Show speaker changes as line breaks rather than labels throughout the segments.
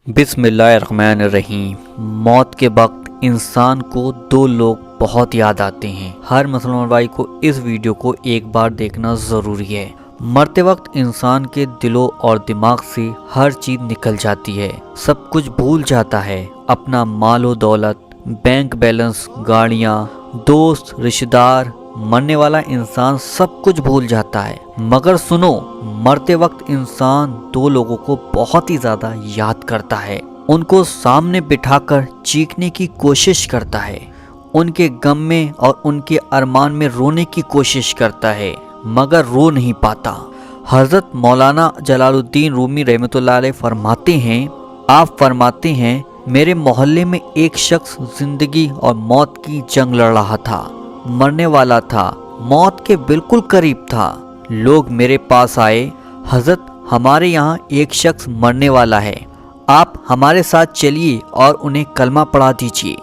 बिस्मिल्लाहिर्रहमानिर्रहीम। मौत के वक्त इंसान को दो लोग बहुत याद आते हैं। हर मुसलमान भाई को इस वीडियो को एक बार देखना ज़रूरी है। मरते वक्त इंसान के दिलों और दिमाग से हर चीज़ निकल जाती है, सब कुछ भूल जाता है, अपना मालो दौलत, बैंक बैलेंस, गाड़ियाँ, दोस्त, रिश्तेदार। मरने वाला इंसान सब कुछ भूल जाता है, मगर सुनो, मरते वक्त इंसान दो लोगों को बहुत ही ज़्यादा याद करता है। उनको सामने बिठाकर चीखने की कोशिश करता है, उनके गम में और उनके अरमान में रोने की कोशिश करता है, मगर रो नहीं पाता। हज़रत मौलाना जलालुद्दीन रूमी रहमतुल्लाह अलैह फरमाते हैं, आप फरमाते हैं, मेरे मोहल्ले में एक शख्स जिंदगी और मौत की जंग लड़ रहा था, मरने वाला था, मौत के बिल्कुल करीब था। लोग मेरे पास आए, हज़रत हमारे यहाँ एक शख्स मरने वाला है, आप हमारे साथ चलिए और उन्हें कलमा पढ़ा दीजिए।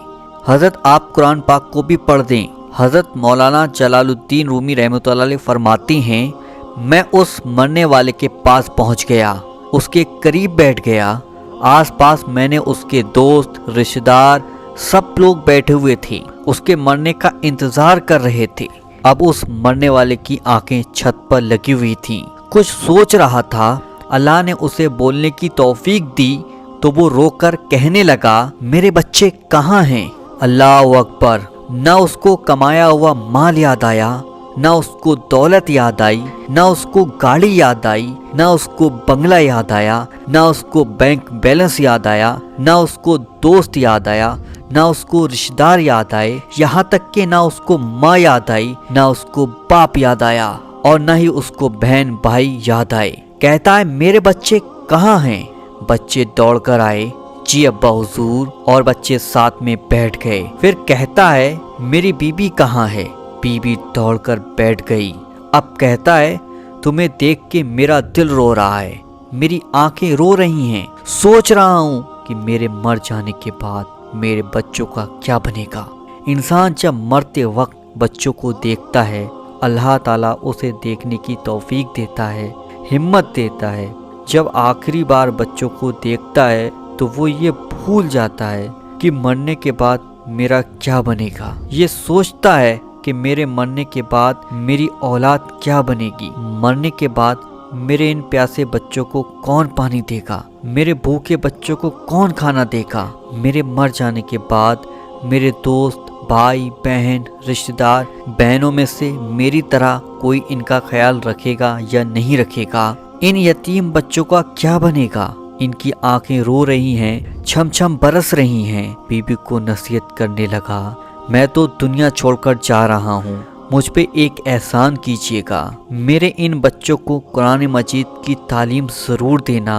हज़रत आप कुरान पाक को भी पढ़ दें। हज़रत मौलाना जलालुद्दीन रूमी रहमतुल्लाह अलैह फरमाते हैं, मैं उस मरने वाले के पास पहुँच गया, उसके करीब बैठ गया। आसपास मैंने उसके दोस्त, रिश्तेदार, सब लोग बैठे हुए थे, उसके मरने का इंतज़ार कर रहे थे। अब उस मरने वाले की आंखें छत पर लगी हुई थीं, कुछ सोच रहा था। अल्लाह ने उसे बोलने की तौफीक दी तो वो रोकर कहने लगा, मेरे बच्चे कहाँ हैं? अल्लाह अकबर। न उसको कमाया हुआ माल याद आया, न उसको दौलत याद आई, न उसको गाड़ी याद आई, न उसको बंगला याद आया, न उसको बैंक बैलेंस याद आया, न उसको दोस्त याद आया, न उसको रिश्तेदार याद आए, यहाँ तक कि ना उसको माँ याद आई, ना उसको बाप याद आया, और न ही उसको बहन भाई याद आए। कहता है, मेरे बच्चे कहाँ हैं? बच्चे दौड़ कर आए, जी अब्बा हुजूर, और बच्चे साथ में बैठ गए। फिर कहता है, मेरी बीबी कहाँ है? बीबी दौड़कर बैठ गई। अब कहता है, तुम्हें देख के मेरा दिल रो रहा है, मेरी आंखें रो रही हैं, सोच रहा हूँ कि मेरे मर जाने के बाद मेरे बच्चों का क्या बनेगा। इंसान जब मरते वक्त बच्चों को देखता है, अल्लाह ताला उसे देखने की तौफीक देता है, हिम्मत देता है। जब आखिरी बार बच्चों को देखता है तो वो ये भूल जाता है कि मरने के बाद मेरा क्या बनेगा। ये सोचता है कि मेरे मरने के बाद मेरी औलाद क्या बनेगी, मरने के बाद मेरे इन प्यासे बच्चों को कौन पानी देगा, मेरे भूखे बच्चों को कौन खाना देगा, मेरे मर जाने के बाद मेरे दोस्त, भाई, बहन, रिश्तेदार, बहनों में से मेरी तरह कोई इनका ख्याल रखेगा या नहीं रखेगा, इन यतीम बच्चों का क्या बनेगा। इनकी आंखें रो रही हैं, छम छम बरस रही हैं। बीबी को नसीहत करने लगा, मैं तो दुनिया छोड़कर जा रहा हूँ, मुझ पे एक एहसान कीजिएगा, मेरे इन बच्चों को कुरान मजीद की तालीम ज़रूर देना।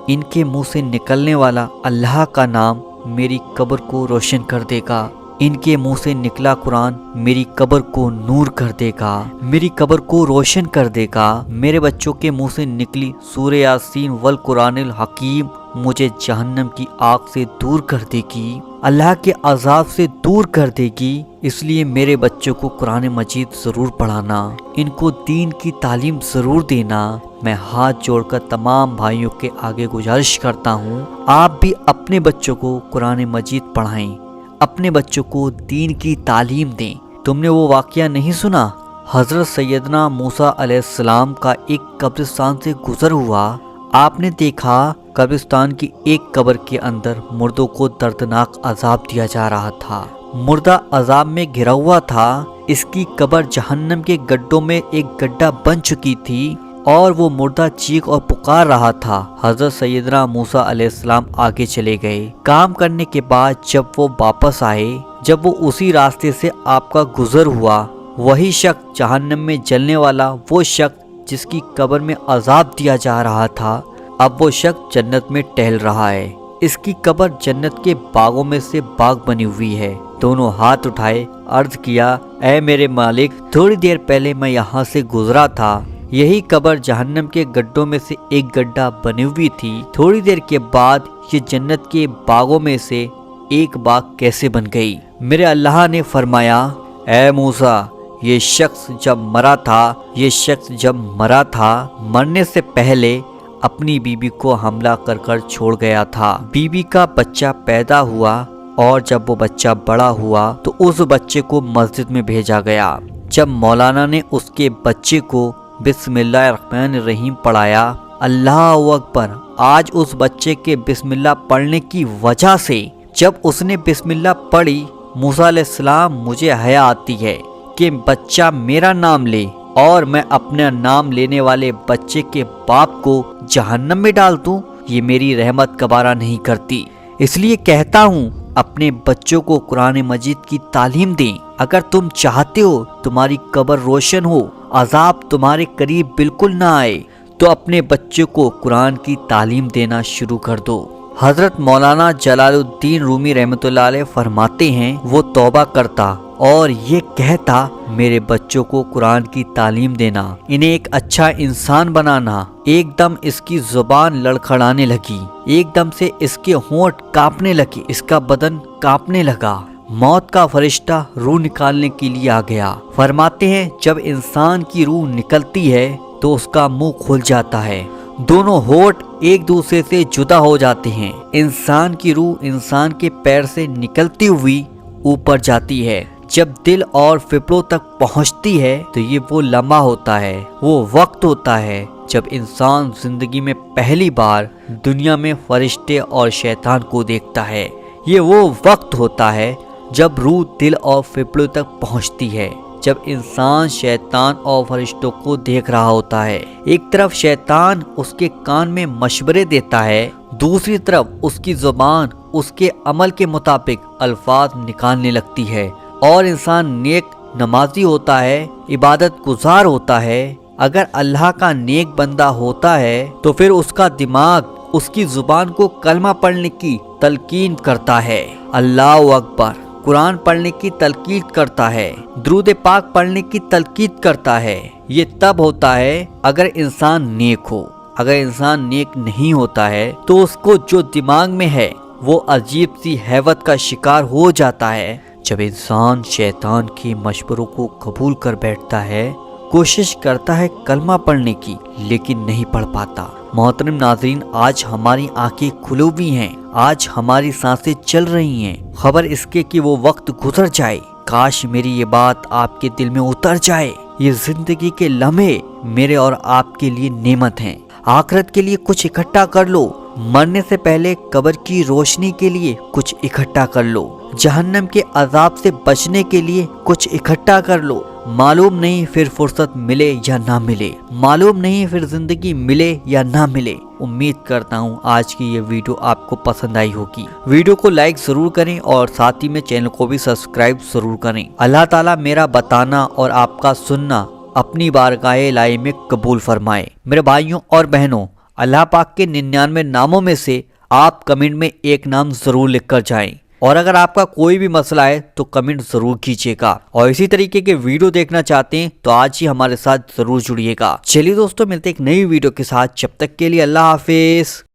इनके मुंह से निकलने वाला अल्लाह का नाम मेरी कब्र को रोशन कर देगा, इनके मुंह से निकला कुरान मेरी कब्र को नूर कर देगा, मेरी कब्र को रोशन कर देगा। मेरे बच्चों के मुंह से निकली सूरह यासीन वल कुरानिल हकीम मुझे जहन्नम की आग से दूर कर देगी, अल्लाह के अजाब से दूर कर देगी। इसलिए मेरे बच्चों को कुरान मजीद ज़रूर पढ़ाना, इनको दीन की तालीम ज़रूर देना। मैं हाथ जोड़कर तमाम भाइयों के आगे गुजारिश करता हूँ, आप भी अपने बच्चों को कुरान मजीद पढ़ाएं, अपने बच्चों को दीन की तालीम दें। तुमने वो वाक़या नहीं सुना? हज़रत सैयदना मूसा अलैहिस्सलाम का एक कब्रिस्तान से गुजर हुआ। आपने देखा कब्रिस्तान की एक कब्र के अंदर मुर्दों को दर्दनाक अजाब दिया जा रहा था। मुर्दा अजाब में घिरा हुआ था। इसकी कब्र जहन्नम के गड्ढों में एक गड्ढा बन चुकी थी और वो मुर्दा चीख और पुकार रहा था। हज़रत सैयदना मूसा अलैहिस्सलाम आगे चले गए। काम करने के बाद जब वो वापस आए, जब वो उसी रास्ते से आपका गुजर हुआ, वही शख्स जहन्नम में जलने वाला, वो शख्स जिसकी कब्र में अजाब दिया जा रहा था, अब वो शख्स जन्नत में टहल रहा है। इसकी कब्र जन्नत के बागों में से बाग बनी हुई है। दोनों हाथ उठाए, अर्ज किया, ऐ मेरे मालिक, थोड़ी देर पहले मैं यहाँ से गुजरा था, यही कब्र जहन्नम के गड्ढों में से एक गड्ढा बनी हुई थी। थोड़ी देर के बाद ये जन्नत के बागों में से एक बाग कैसे बन गई? मेरे अल्लाह ने फरमाया, ऐ मूसा, ये शख्स जब मरा था, मरने से पहले اپنی بیوی کو حملہ کر چھوڑ گیا تھا۔ بیوی کا بچہ پیدا ہوا اور جب وہ بچہ بڑا ہوا تو اس بچے کو مسجد میں بھیجا گیا۔ جب مولانا نے اس کے بچے کو بسم اللہ الرحمن الرحیم پڑھایا، اللہ اکبر، آج اس بچے کے بسم اللہ پڑھنے کی وجہ سے جب اس نے بسم اللہ پڑھی، موسیٰ علیہ السلام مجھے حیا آتی ہے کہ بچہ میرا نام لے اور میں اپنا نام لینے والے بچے کے باپ کو جہنم میں ڈال دوں، یہ میری رحمت گوارا نہیں کرتی۔ اس لیے کہتا ہوں اپنے بچوں کو قرآن مجید کی تعلیم دیں۔ اگر تم چاہتے ہو تمہاری قبر روشن ہو، عذاب تمہارے قریب بالکل نہ آئے، تو اپنے بچوں کو قرآن کی تعلیم دینا شروع کر دو۔ حضرت مولانا جلال الدین رومی رحمۃ اللہ علیہ فرماتے ہیں، وہ توبہ کرتا اور یہ کہتا، میرے بچوں کو قرآن کی تعلیم دینا، انہیں ایک اچھا انسان بنانا۔ ایک دم اس کی زبان لڑکھڑانے لگی، ایک دم سے اس کے ہونٹ کانپنے لگے، اس کا بدن کانپنے لگا۔ موت کا فرشتہ روح نکالنے کے لیے آ گیا۔ فرماتے ہیں جب انسان کی روح نکلتی ہے تو اس کا منہ کھل جاتا ہے، دونوں ہونٹ ایک دوسرے سے جدا ہو جاتے ہیں۔ انسان کی روح انسان کے پیر سے نکلتی ہوئی اوپر جاتی ہے۔ جب دل اور پھیپھڑوں تک پہنچتی ہے تو یہ وہ لمحہ ہوتا ہے، وہ وقت ہوتا ہے جب انسان زندگی میں پہلی بار دنیا میں فرشتے اور شیطان کو دیکھتا ہے۔ یہ وہ وقت ہوتا ہے جب روح دل اور پھیپھڑوں تک پہنچتی ہے، جب انسان شیطان اور فرشتوں کو دیکھ رہا ہوتا ہے۔ ایک طرف شیطان اس کے کان میں مشورے دیتا ہے، دوسری طرف اس کی زبان اس کے عمل کے مطابق الفاظ نکالنے لگتی ہے، اور انسان نیک نمازی ہوتا ہے، عبادت گزار ہوتا ہے۔ اگر اللہ کا نیک بندہ ہوتا ہے تو پھر اس کا دماغ اس کی زبان کو کلمہ پڑھنے کی تلقین کرتا ہے، اللہ اکبر، قرآن پڑھنے کی تلقین کرتا ہے، درود پاک پڑھنے کی تلقین کرتا ہے۔ یہ تب ہوتا ہے اگر انسان نیک ہو۔ اگر انسان نیک نہیں ہوتا ہے تو اس کو جو دماغ میں ہے وہ عجیب سی ہیبت کا شکار ہو جاتا ہے۔ جب انسان شیطان کے مشوروں کو قبول کر بیٹھتا ہے، کوشش کرتا ہے کلمہ پڑھنے کی لیکن نہیں پڑھ پاتا۔ محترم ناظرین، آج ہماری آنکھیں کھلی ہوئی ہیں، آج ہماری سانسیں چل رہی ہیں، خبر اس کے کہ وہ وقت گزر جائے۔ کاش میری یہ بات آپ کے دل میں اتر جائے۔ یہ زندگی کے لمحے میرے اور آپ کے لیے نعمت ہیں۔ آخرت کے لیے کچھ اکٹھا کر لو، مرنے سے پہلے قبر کی روشنی کے لیے کچھ اکٹھا کر لو، جہنم کے عذاب سے بچنے کے لیے کچھ اکٹھا کر لو۔ معلوم نہیں پھر فرصت ملے یا نہ ملے، معلوم نہیں پھر زندگی ملے یا نہ ملے۔ امید کرتا ہوں آج کی یہ ویڈیو آپ کو پسند آئی ہوگی۔ ویڈیو کو لائک ضرور کریں اور ساتھ ہی میں چینل کو بھی سبسکرائب ضرور کریں۔ اللہ تعالیٰ میرا بتانا اور آپ کا سننا اپنی بارگاہ الہی میں قبول فرمائے۔ میرے بھائیوں اور بہنوں، اللہ پاک کے 99 ناموں میں سے آپ کمنٹ میں ایک نام ضرور لکھ کر جائیں، اور اگر آپ کا کوئی بھی مسئلہ ہے تو کمنٹ ضرور کیجیے گا، اور اسی طریقے کے ویڈیو دیکھنا چاہتے ہیں تو آج ہی ہمارے ساتھ ضرور جڑیے گا۔ چلیے دوستوں، ملتے ایک نئی ویڈیو کے ساتھ، جب تک کے لیے اللہ حافظ۔